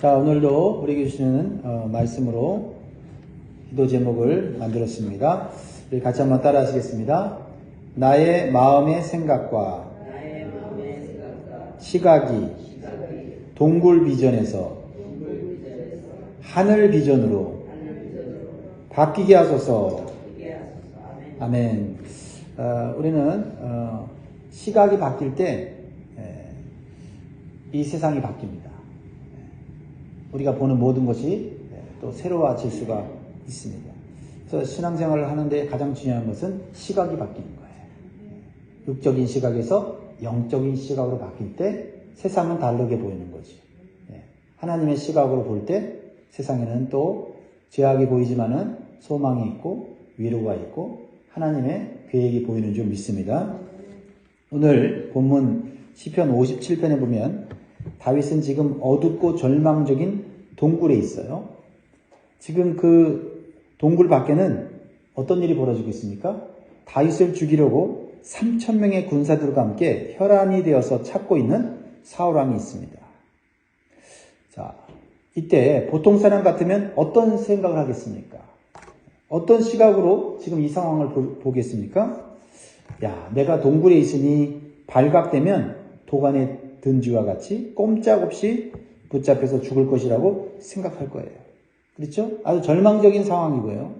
자, 오늘도 우리에게 주시는 말씀으로 기도 제목을 만들었습니다. 우리 같이 한번 따라 하시겠습니다. 나의 마음의 생각과 시각이 동굴 비전에서 하늘 비전으로 바뀌게 하소서. 아멘. 우리는 시각이 바뀔 때 이 세상이 바뀝니다. 우리가 보는 모든 것이 또 새로워질 수가 있습니다. 그래서 신앙생활을 하는데 가장 중요한 것은 시각이 바뀌는 거예요. 육적인 시각에서 영적인 시각으로 바뀔 때 세상은 다르게 보이는 거지. 하나님의 시각으로 볼 때 세상에는 또 죄악이 보이지만은 소망이 있고 위로가 있고 하나님의 계획이 보이는 줄 믿습니다. 오늘 본문 시편 57편에 보면 다윗은 지금 어둡고 절망적인 동굴에 있어요. 지금 그 동굴 밖에는 어떤 일이 벌어지고 있습니까? 다윗을 죽이려고 3,000명의 군사들과 함께 혈안이 되어서 찾고 있는 사울왕이 있습니다. 자, 이때 보통 사람 같으면 어떤 생각을 하겠습니까? 어떤 시각으로 지금 이 상황을 보겠습니까? 야, 내가 동굴에 있으니 발각되면 도관에 든 쥐와 같이 꼼짝없이 붙잡혀서 죽을 것이라고 생각할 거예요. 그렇죠? 아주 절망적인 상황이고요.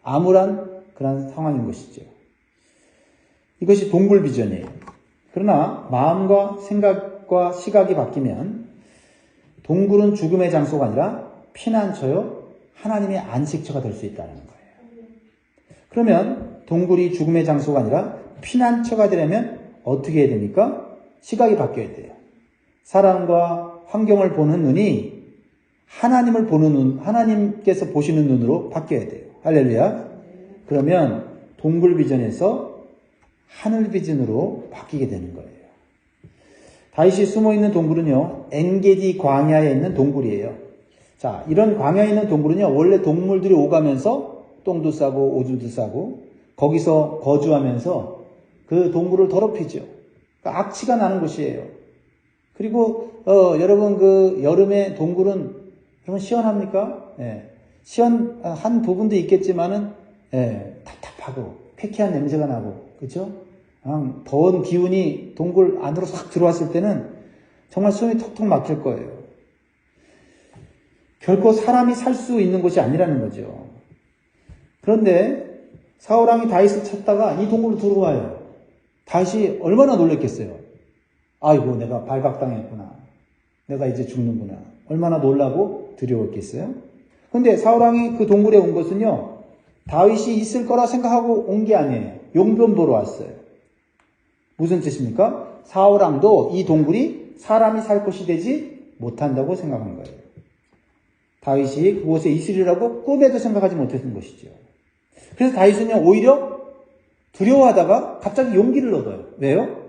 암울한 그런 상황인 것이죠. 이것이 동굴 비전이에요. 그러나 마음과 생각과 시각이 바뀌면 동굴은 죽음의 장소가 아니라 피난처요, 하나님의 안식처가 될 수 있다는 거예요. 그러면 동굴이 죽음의 장소가 아니라 피난처가 되려면 어떻게 해야 됩니까? 시각이 바뀌어야 돼요. 사람과 환경을 보는 눈이 하나님을 보는 눈, 하나님께서 보시는 눈으로 바뀌어야 돼요. 할렐루야. 그러면 동굴 비전에서 하늘 비전으로 바뀌게 되는 거예요. 다윗이 숨어있는 동굴은요, 엔게디 광야에 있는 동굴이에요. 자, 이런 광야에 있는 동굴은요, 원래 동물들이 오가면서 똥도 싸고 오줌도 싸고 거기서 거주하면서 그 동굴을 더럽히죠. 그러니까 악취가 나는 곳이에요. 그리고 여러분 그 여름에 동굴은 여러분 시원합니까? 시원한 부분도 있겠지만은 답답하고 쾌쾌한 냄새가 나고 그렇죠? 더운 기운이 동굴 안으로 싹 들어왔을 때는 정말 숨이 턱턱 막힐 거예요. 결코 사람이 살 수 있는 곳이 아니라는 거죠. 그런데 사울왕이 다윗을 찾다가 이 동굴로 들어와요. 다윗이 얼마나 놀랐겠어요. 아이고, 내가 발각당했구나. 내가 이제 죽는구나. 얼마나 놀라고 두려웠겠어요. 그런데 사울왕이 그 동굴에 온 것은요, 다윗이 있을 거라 생각하고 온 게 아니에요. 용변 보러 왔어요. 무슨 뜻입니까? 사울왕도 이 동굴이 사람이 살 곳이 되지 못한다고 생각한 거예요. 다윗이 그곳에 있으리라고 꿈에도 생각하지 못했던 것이죠. 그래서 다윗은요, 오히려 두려워하다가 갑자기 용기를 얻어요. 왜요?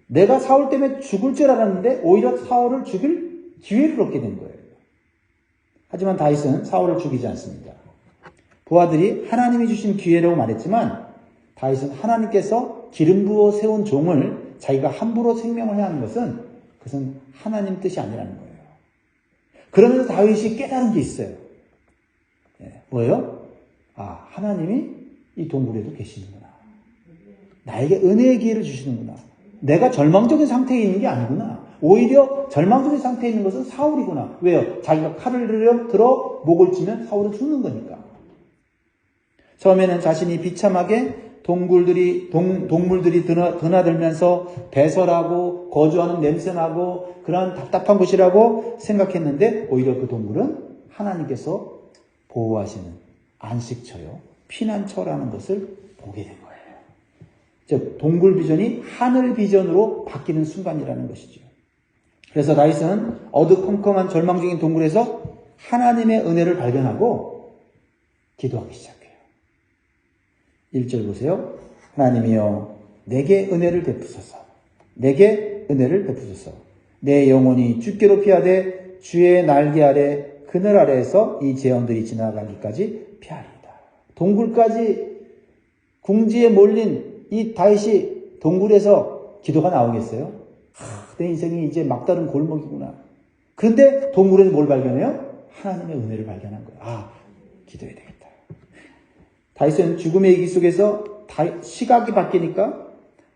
내가 사울 때문에 죽을 줄 알았는데 오히려 사울을 죽일 기회를 얻게 된 거예요. 하지만 다윗은 사울을 죽이지 않습니다. 부하들이 하나님이 주신 기회라고 말했지만 다윗은 하나님께서 기름 부어 세운 종을 자기가 함부로 생명을 해야 하는 것은 그것은 하나님 뜻이 아니라는 거예요. 그러면서 다윗이 깨달은 게 있어요. 뭐예요? 아, 하나님이 이 동굴에도 계시는구나. 나에게 은혜의 기회를 주시는구나. 내가 절망적인 상태에 있는 게 아니구나. 오히려 절망적인 상태에 있는 것은 사울이구나. 왜요? 자기가 칼을 들어 목을 치면 사울은 죽는 거니까. 처음에는 자신이 비참하게 동물들이 드나들면서 배설하고 거주하는 냄새나고 그런 답답한 곳이라고 생각했는데 오히려 그 동굴은 하나님께서 보호하시는 안식처요, 피난처라는 것을 보게 된 거예요. 즉 동굴 비전이 하늘 비전으로 바뀌는 순간이라는 것이죠. 그래서 다윗은 어두컴컴한 절망적인 동굴에서 하나님의 은혜를 발견하고 기도하기 시작해요. 1절 보세요. 하나님이여 내게 은혜를 베푸소서. 내게 은혜를 베푸소서. 내 영혼이 주께로 피하되 주의 날개 아래 그늘 아래에서 이 재앙들이 지나가기까지 피하리이다. 동굴까지 궁지에 몰린 이 다윗이 동굴에서 기도가 나오겠어요? 내 인생이 이제 막다른 골목이구나. 그런데 동굴에서 뭘 발견해요? 하나님의 은혜를 발견한 거예요. 아, 기도해야 되겠다. 다윗은 죽음의 위기 속에서 시각이 바뀌니까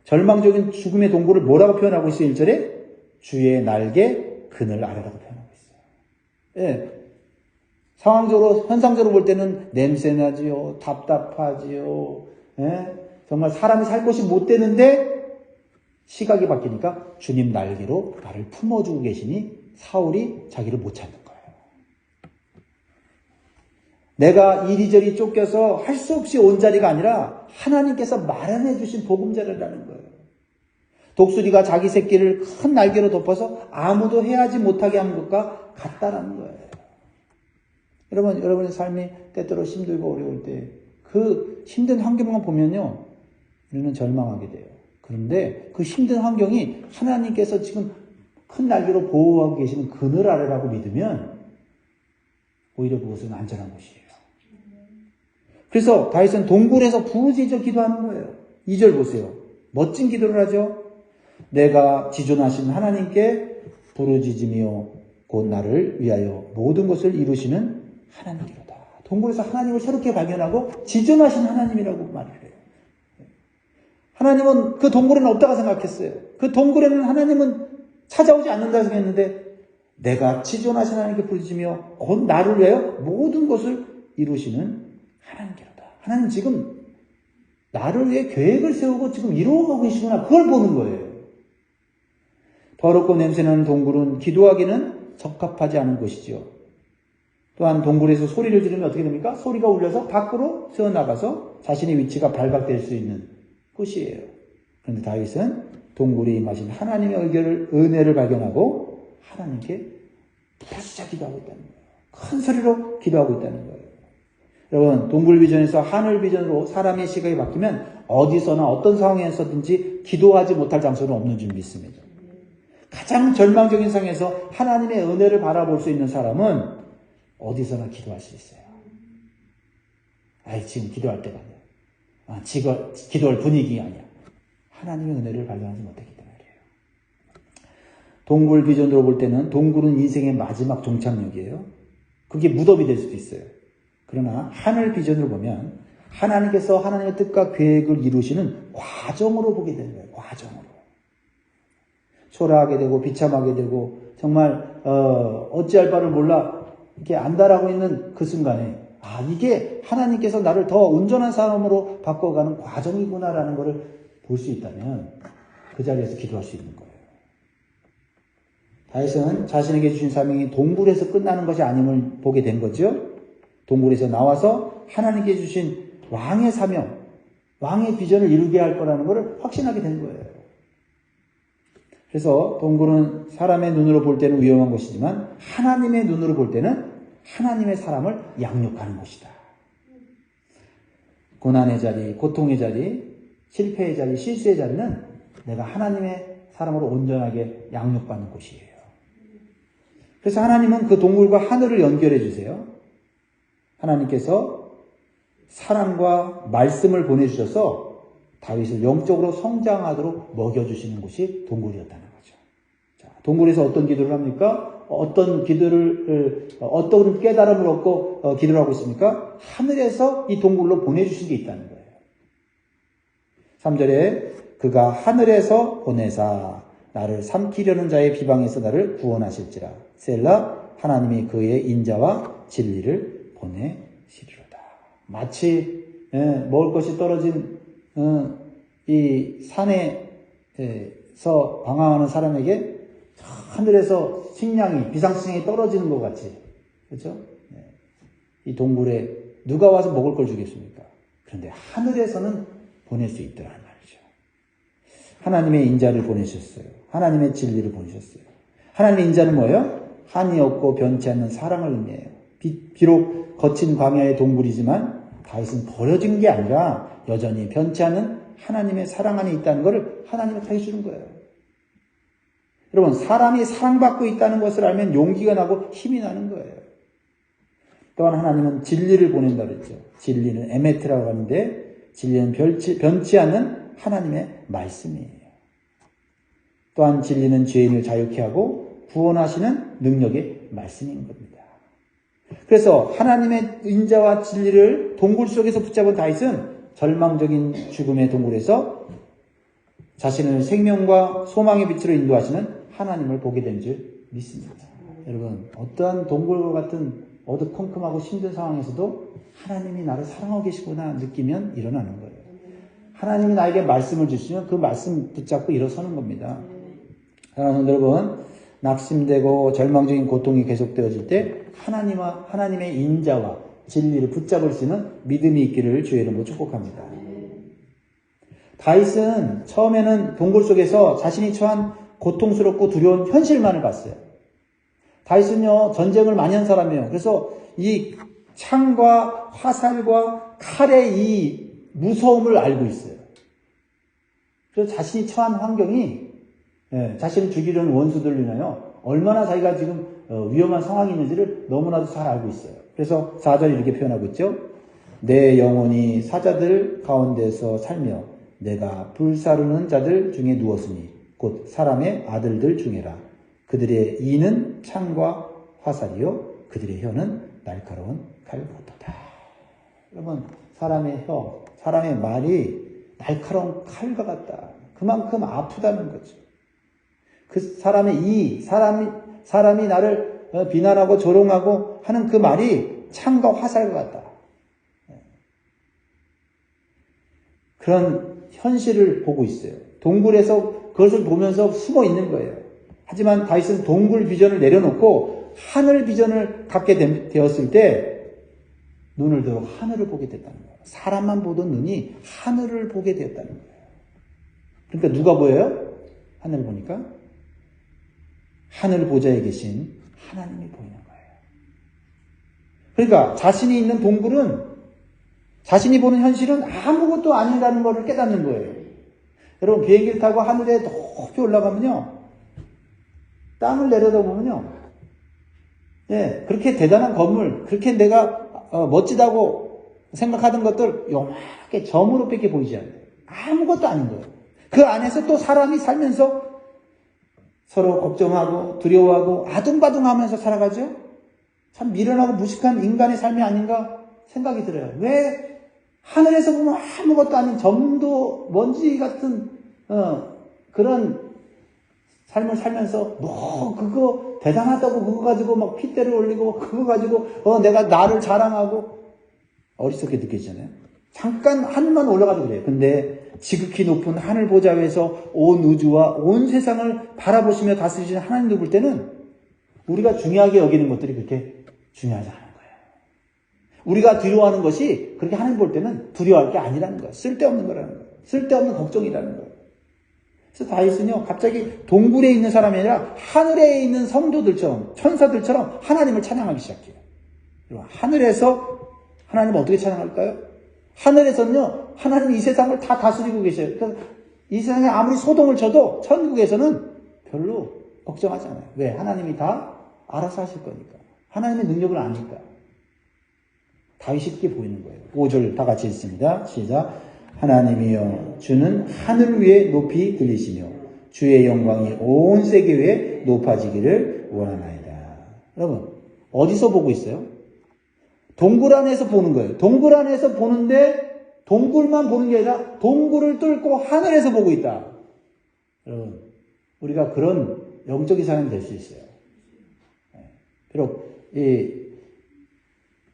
절망적인 죽음의 동굴을 뭐라고 표현하고 있어요? 1절에 주의 날개 그늘 아래라고 표현하고 있어요. 예. 상황적으로, 현상적으로 볼 때는 냄새나지요, 답답하지요, 예? 정말 사람이 살 곳이 못 되는데 시각이 바뀌니까 주님 날개로 나를 품어주고 계시니 사울이 자기를 못 찾는 거예요. 내가 이리저리 쫓겨서 할 수 없이 온 자리가 아니라 하나님께서 마련해 주신 보금자리라는 거예요. 독수리가 자기 새끼를 큰 날개로 덮어서 아무도 해하지 못하게 하는 것과 같다라는 거예요. 여러분의 삶이 때때로 힘들고 어려울 때 그 힘든 환경만 보면요, 우리는 절망하게 돼요. 그런데 그 힘든 환경이 하나님께서 지금 큰 날개로 보호하고 계시는 그늘 아래라고 믿으면 오히려 그것은 안전한 곳이에요. 그래서 다윗은 동굴에서 부르짖어 기도하는 거예요. 2절 보세요. 멋진 기도를 하죠. 내가 지존하신 하나님께 부르짖으며 곧 나를 위하여 모든 것을 이루시는 하나님이로다. 동굴에서 하나님을 새롭게 발견하고 지존하신 하나님이라고 말을 해요. 하나님은 그 동굴에는 없다고 생각했어요. 그 동굴에는 하나님은 찾아오지 않는다고 생각했는데 내가 지존하신 하나님께 부르짖으며 곧 나를 위하여 모든 것을 이루시는 하나님께로다. 하나님 지금 나를 위해 계획을 세우고 지금 이루어가고 계시구나. 그걸 보는 거예요. 더럽고 냄새나는 동굴은 기도하기는 적합하지 않은 것이지요. 또한 동굴에서 소리를 지르면 어떻게 됩니까? 소리가 울려서 밖으로 새어나가서 자신의 위치가 발각될 수 있는 곳이에요. 그런데 다윗은 동굴에 임하신 하나님의 은혜를 발견하고 하나님께 부르짖어 기도하고 있다는 거예요. 큰 소리로 기도하고 있다는 거예요. 여러분, 동굴 비전에서 하늘 비전으로 사람의 시각이 바뀌면 어디서나 어떤 상황에서든지 기도하지 못할 장소는 없는 줄 믿습니다. 가장 절망적인 상황에서 하나님의 은혜를 바라볼 수 있는 사람은 어디서나 기도할 수 있어요. 지금 기도할 때가 아니야. 지금 기도할 분위기가 아니야. 하나님의 은혜를 발견하지 못했기 때문이에요. 동굴 비전으로 볼 때는 동굴은 인생의 마지막 종착역이에요. 그게 무덤이 될 수도 있어요. 그러나 하늘 비전으로 보면 하나님께서 하나님의 뜻과 계획을 이루시는 과정으로 보게 되는 거예요. 과정으로. 초라하게 되고 비참하게 되고 정말 어찌할 바를 몰라 이렇게 안달하고 있는 그 순간에 이게 하나님께서 나를 더 온전한 사람으로 바꿔가는 과정이구나라는 것을 볼 수 있다면 그 자리에서 기도할 수 있는 거예요. 다윗은 자신에게 주신 사명이 동굴에서 끝나는 것이 아님을 보게 된 거죠. 동굴에서 나와서 하나님께 주신 왕의 사명, 왕의 비전을 이루게 할 거라는 것을 확신하게 된 거예요. 그래서 동굴은 사람의 눈으로 볼 때는 위험한 곳이지만 하나님의 눈으로 볼 때는 하나님의 사람을 양육하는 곳이다. 고난의 자리, 고통의 자리, 실패의 자리, 실수의 자리는 내가 하나님의 사람으로 온전하게 양육받는 곳이에요. 그래서 하나님은 그 동굴과 하늘을 연결해 주세요. 하나님께서 사랑과 말씀을 보내주셔서 다윗을 영적으로 성장하도록 먹여주시는 곳이 동굴이었다는 거죠. 자, 동굴에서 어떤 기도를 합니까? 어떤 깨달음을 얻고 기도를 하고 있습니까? 하늘에서 이 동굴로 보내주신 게 있다는 거예요. 3절에 그가 하늘에서 보내사 나를 삼키려는 자의 비방에서 나를 구원하실지라. 셀라 하나님이 그의 인자와 진리를 보내시리로다. 마치 먹을 것이 떨어진 이 산에서 방황하는 사람에게 하늘에서 식량이 비상식량이 떨어지는 것 같이, 그렇죠? 이 동굴에 누가 와서 먹을 걸 주겠습니까? 그런데 하늘에서는 보낼 수 있더라는 말이죠. 하나님의 인자를 보내셨어요. 하나님의 진리를 보내셨어요. 하나님의 인자는 뭐예요? 한이 없고 변치 않는 사랑을 의미해요. 비록 거친 광야의 동굴이지만 다윗은 버려진 게 아니라 여전히 변치 않는 하나님의 사랑 안에 있다는 것을 하나님이 다 해주는 거예요. 여러분, 사람이 사랑받고 있다는 것을 알면 용기가 나고 힘이 나는 거예요. 또한 하나님은 진리를 보낸다 그랬죠. 진리는 에메트라고 하는데 진리는 변치 않는 하나님의 말씀이에요. 또한 진리는 죄인을 자유케 하고 구원하시는 능력의 말씀인 겁니다. 그래서 하나님의 인자와 진리를 동굴 속에서 붙잡은 다윗은 절망적인 죽음의 동굴에서 자신을 생명과 소망의 빛으로 인도하시는 하나님을 보게 된 줄 믿습니다. 여러분, 어떠한 동굴과 같은 어두컴컴하고 힘든 상황에서도 하나님이 나를 사랑하고 계시구나 느끼면 일어나는 거예요. 하나님이 나에게 말씀을 주시면 그 말씀 붙잡고 일어서는 겁니다. 사랑하는 여러분, 낙심되고 절망적인 고통이 계속되어질 때 하나님의 인자와 진리를 붙잡을 수 있는 믿음이 있기를 주의 이름으로 축복합니다. 다윗은 처음에는 동굴 속에서 자신이 처한 고통스럽고 두려운 현실만을 봤어요. 다윗은요, 전쟁을 많이 한 사람이에요. 그래서 이 창과 화살과 칼의 이 무서움을 알고 있어요. 그래서 자신이 처한 환경이 자신을 죽이려는 원수들로 인하여 얼마나 자기가 지금 위험한 상황이 있는지를 너무나도 잘 알고 있어요. 그래서 4절에 이렇게 표현하고 있죠. 내 영혼이 사자들 가운데서 살며 내가 불사르는 자들 중에 누웠으니 곧 사람의 아들들 중에라. 그들의 이는 창과 화살이요 그들의 혀는 날카로운 칼 같도다. 여러분, 사람의 혀, 사람의 말이 날카로운 칼과 같다. 그만큼 아프다는 거죠. 그 사람의 사람이 나를 비난하고 조롱하고 하는 그 말이 창과 화살과 같다. 그런 현실을 보고 있어요. 동굴에서 그것을 보면서 숨어 있는 거예요. 하지만 다윗은 동굴 비전을 내려놓고 하늘 비전을 갖게 되었을 때 눈을 들어 하늘을 보게 됐다는 거예요. 사람만 보던 눈이 하늘을 보게 되었다는 거예요. 그러니까 누가 보여요? 하늘을 보니까 하늘 보좌에 계신 하나님이 보이는 거예요. 그러니까 자신이 있는 동굴은 자신이 보는 현실은 아무것도 아니라는 것을 깨닫는 거예요. 여러분, 비행기를 타고 하늘에 높이 올라가면요, 땅을 내려다보면요, 그렇게 대단한 건물, 그렇게 내가 멋지다고 생각하던 것들 요만하게 점으로 밖에 보이지 않아요. 아무것도 아닌 거예요. 그 안에서 또 사람이 살면서 서로 걱정하고 두려워하고 아둥바둥하면서 살아가죠. 참 미련하고 무식한 인간의 삶이 아닌가 생각이 들어요. 왜 하늘에서 보면 아무것도 아닌 점도 먼지 같은 그런 삶을 살면서 그거 대단하다고 그거 가지고 막 핏대를 올리고 그거 가지고 내가 나를 자랑하고 어리석게 느껴지잖아요. 잠깐 하늘만 올라가도 그래요. 근데 지극히 높은 하늘 보좌 위에서 온 우주와 온 세상을 바라보시며 다스리시는 하나님을 볼 때는 우리가 중요하게 여기는 것들이 그렇게 중요하지 않은 거예요. 우리가 두려워하는 것이 그렇게 하나님 볼 때는 두려워할 게 아니라는 거예요. 쓸데없는 거라는 거예요. 쓸데없는 걱정이라는 거예요. 그래서 다윗은요, 갑자기 동굴에 있는 사람이 아니라 하늘에 있는 성도들처럼, 천사들처럼 하나님을 찬양하기 시작해요. 하늘에서 하나님을 어떻게 찬양할까요? 하늘에서는요, 하나님이 이 세상을 다 다스리고 계셔요. 그러니까 이 세상에 아무리 소동을 쳐도 천국에서는 별로 걱정하지 않아요. 왜? 하나님이 다 알아서 하실 거니까. 하나님의 능력을 아니까. 다윗이 그렇게 보이는 거예요. 5절 다 같이 읽습니다. 시작. 하나님이여, 주는 하늘 위에 높이 들리시며 주의 영광이 온 세계 위에 높아지기를 원하나이다. 여러분, 어디서 보고 있어요? 동굴 안에서 보는 거예요. 동굴 안에서 보는데 동굴만 보는 게 아니라 동굴을 뚫고 하늘에서 보고 있다. 여러분, 우리가 그런 영적인 사람이 될 수 있어요. 비록 이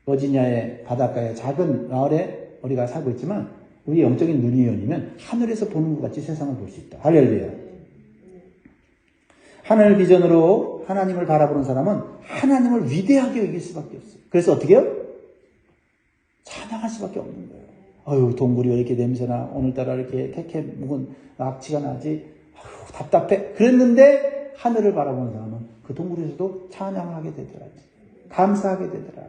버지니아의 바닷가의 작은 마을에 우리가 살고 있지만 우리 영적인 눈이 열리면 하늘에서 보는 것 같이 세상을 볼 수 있다. 할렐루야. 하늘 비전으로 하나님을 바라보는 사람은 하나님을 위대하게 여길 수밖에 없어요. 그래서 어떻게 해요? 찬양할 수밖에 없는 거예요. 아유, 동굴이 왜 이렇게 냄새나? 오늘따라 이렇게 캐캐 묵은 악취가 나지? 아유, 답답해. 그랬는데 하늘을 바라보는 사람은 그 동굴에서도 찬양을 하게 되더라. 감사하게 되더라.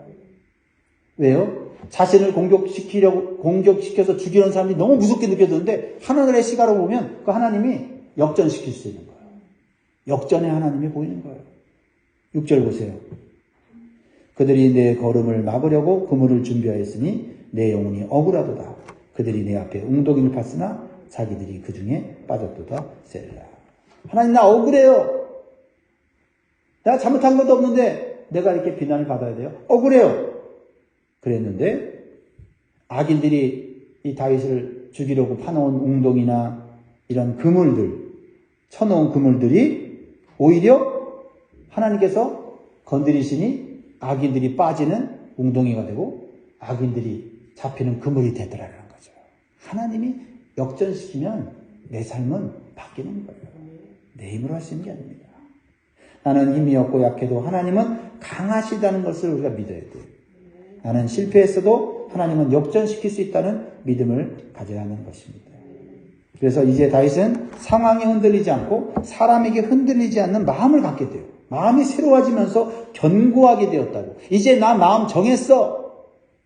왜요? 자신을 공격시켜서 죽이는 사람이 너무 무섭게 느껴졌는데 하늘의 시각으로 보면 그 하나님이 역전시킬 수 있는 거예요. 역전의 하나님이 보이는 거예요. 6절 보세요. 그들이 내 걸음을 막으려고 그물을 준비하였으니 내 영혼이 억울하도다. 그들이 내 앞에 웅덩이를 팠으나 자기들이 그 중에 빠졌도다. 셀라. 하나님, 나 억울해요. 내가 잘못한 것도 없는데 내가 이렇게 비난을 받아야 돼요? 억울해요. 그랬는데 악인들이 이 다윗을 죽이려고 파놓은 웅동이나 이런 그물들, 쳐놓은 그물들이 오히려 하나님께서 건드리시니 악인들이 빠지는 웅동이가 되고 악인들이 잡히는 그물이 되더라는 거죠. 하나님이 역전시키면 내 삶은 바뀌는 거예요. 내 힘으로 할 수 있는 게 아닙니다. 나는 힘이 없고 약해도 하나님은 강하시다는 것을 우리가 믿어야 돼요. 나는 실패했어도 하나님은 역전시킬 수 있다는 믿음을 가져야 하는 것입니다. 그래서 이제 다윗은 상황이 흔들리지 않고 사람에게 흔들리지 않는 마음을 갖게 돼요. 마음이 새로워지면서 견고하게 되었다고. 이제 나 마음 정했어.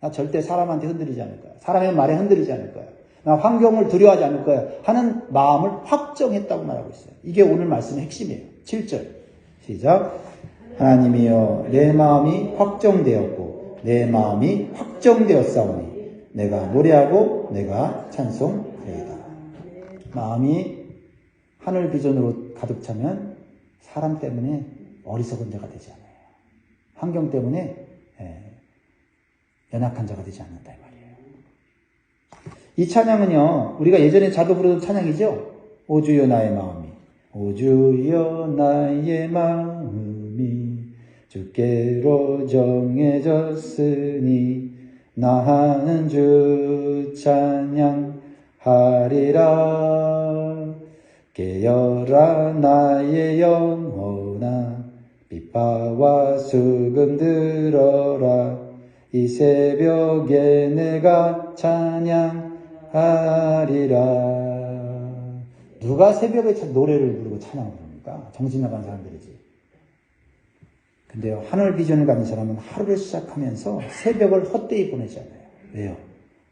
나 절대 사람한테 흔들리지 않을 거야. 사람의 말에 흔들리지 않을 거야. 나 환경을 두려워하지 않을 거야 하는 마음을 확정했다고 말하고 있어요. 이게 오늘 말씀의 핵심이에요. 7절 시작. 하나님이여 내 마음이 확정되었고 내 마음이 확정되었사오니 내가 노래하고 내가 찬송하리이다. 마음이 하늘 비전으로 가득 차면 사람 때문에 어리석은 자가 되지 않아요. 환경 때문에 연약한 자가 되지 않는다 이 말이에요. 이 찬양은요, 우리가 예전에 자주 부르던 찬양이죠. 오 주여 나의 마음이, 오 주여 나의 마음이 주께로 정해졌으니 나는 주 찬양하리라. 깨어라 나의 영혼아, 빛바와 수금 들어라. 이 새벽에 내가 찬양하리라. 누가 새벽에 노래를 부르고 찬양을 부릅니까? 정신 나간 사람들이지. 근데요, 하늘 비전을 가진 사람은 하루를 시작하면서 새벽을 헛되이 보내지 않아요. 왜요?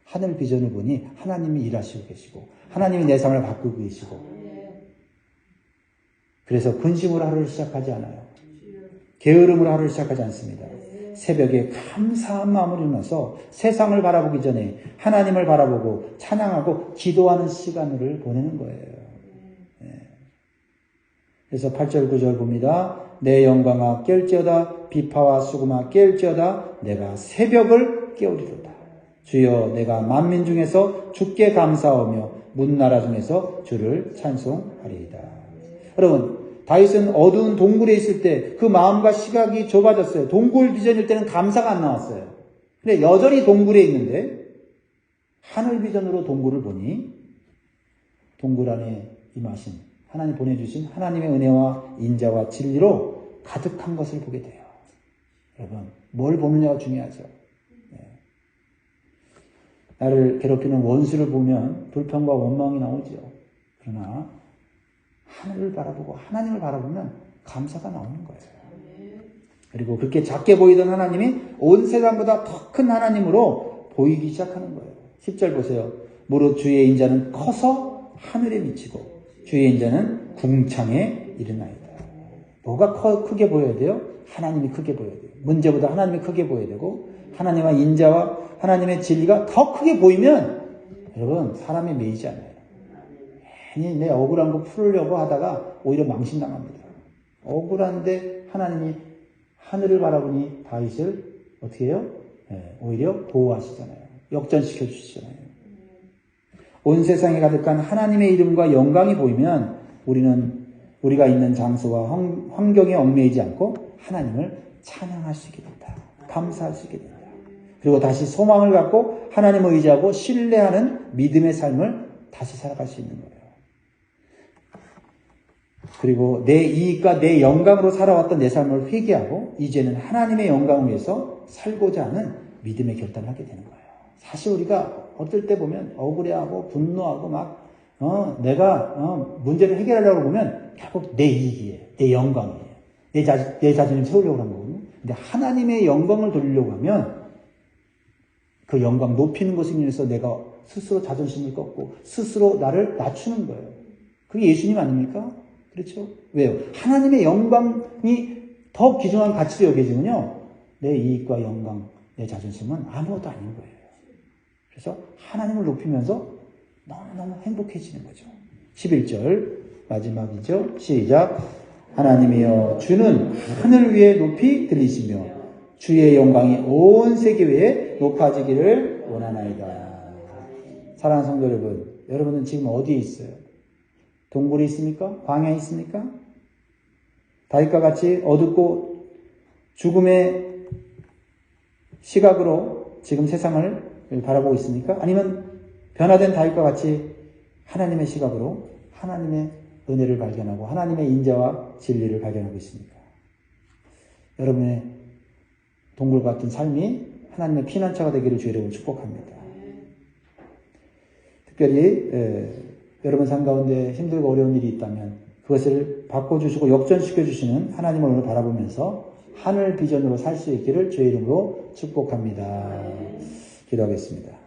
하늘 비전을 보니 하나님이 일하시고 계시고 하나님이 내 삶을 바꾸고 계시고, 그래서 근심으로 하루를 시작하지 않아요. 게으름으로 하루를 시작하지 않습니다. 새벽에 감사한 마음으로 일어나서 세상을 바라보기 전에 하나님을 바라보고 찬양하고 기도하는 시간을 보내는 거예요. 그래서 8절 9절 봅니다. 내 영광아 깰지어다, 비파와 수금아 깰지어다, 내가 새벽을 깨우리로다. 주여 내가 만민 중에서 주께 감사하며 문나라 중에서 주를 찬송하리이다. 여러분, 다윗은 어두운 동굴에 있을 때 그 마음과 시각이 좁아졌어요. 동굴 비전일 때는 감사가 안 나왔어요. 근데 여전히 동굴에 있는데 하늘 비전으로 동굴을 보니 동굴 안에 임하신 하나님 보내주신 하나님의 은혜와 인자와 진리로 가득한 것을 보게 돼요. 여러분, 뭘 보느냐가 중요하죠. 나를 괴롭히는 원수를 보면 불평과 원망이 나오죠. 그러나 하늘을 바라보고 하나님을 바라보면 감사가 나오는 거예요. 그리고 그렇게 작게 보이던 하나님이 온 세상보다 더 큰 하나님으로 보이기 시작하는 거예요. 10절 보세요. 무릇 주의 인자는 커서 하늘에 미치고 주의 인자는 궁창에 이르나이다. 뭐가 크게 보여야 돼요? 하나님이 크게 보여야 돼요. 문제보다 하나님이 크게 보여야 되고, 하나님의 인자와 하나님의 진리가 더 크게 보이면 여러분 사람이 매이지 않아요. 괜히 내 억울한 거 풀으려고 하다가 오히려 망신당합니다. 억울한데 하나님이 하늘을 바라보니 다윗을 어떻게 해요? 오히려 보호하시잖아요. 역전시켜 주시잖아요. 온 세상에 가득한 하나님의 이름과 영광이 보이면 우리가 있는 장소와 환경에 얽매이지 않고 하나님을 찬양할 수 있게 된다. 감사할 수 있게 된다. 그리고 다시 소망을 갖고 하나님을 의지하고 신뢰하는 믿음의 삶을 다시 살아갈 수 있는 거예요. 그리고 내 이익과 내 영광으로 살아왔던 내 삶을 회개하고 이제는 하나님의 영광을 위해서 살고자 하는 믿음의 결단을 하게 되는 거예요. 사실 우리가 어떨 때 보면 억울해하고 분노하고 막 내가 문제를 해결하려고 보면 결국 내 이익이에요. 내 영광이에요. 내 자신을 세우려고 하는 거거든요. 근데 하나님의 영광을 돌리려고 하면 그 영광 높이는 것에 위해서 내가 스스로 자존심을 꺾고 스스로 나를 낮추는 거예요. 그게 예수님 아닙니까? 그렇죠? 왜요? 하나님의 영광이 더 귀중한 가치로 여겨지면요, 내 이익과 영광, 내 자존심은 아무것도 아닌 거예요. 그래서 하나님을 높이면서 너무너무 행복해지는 거죠. 11절 마지막이죠. 시작. 하나님이여 주는 하늘 위에 높이 들리시며 주의 영광이 온 세계 위에 높아지기를 원하나이다. 사랑하는 성도 여러분, 여러분은 지금 어디에 있어요? 동굴에 있습니까? 광야에 있습니까? 다윗과 같이 어둡고 죽음의 시각으로 지금 세상을 바라보고 있습니까? 아니면 변화된 다윗과 같이 하나님의 시각으로 하나님의 은혜를 발견하고 하나님의 인자와 진리를 발견하고 있습니까? 여러분의 동굴 같은 삶이 하나님의 피난처가 되기를 주의 이름으로 축복합니다. 특별히 여러분 삶 가운데 힘들고 어려운 일이 있다면 그것을 바꿔주시고 역전시켜주시는 하나님을 오늘 바라보면서 하늘 비전으로 살 수 있기를 주의 이름으로 축복합니다. 기도하겠습니다.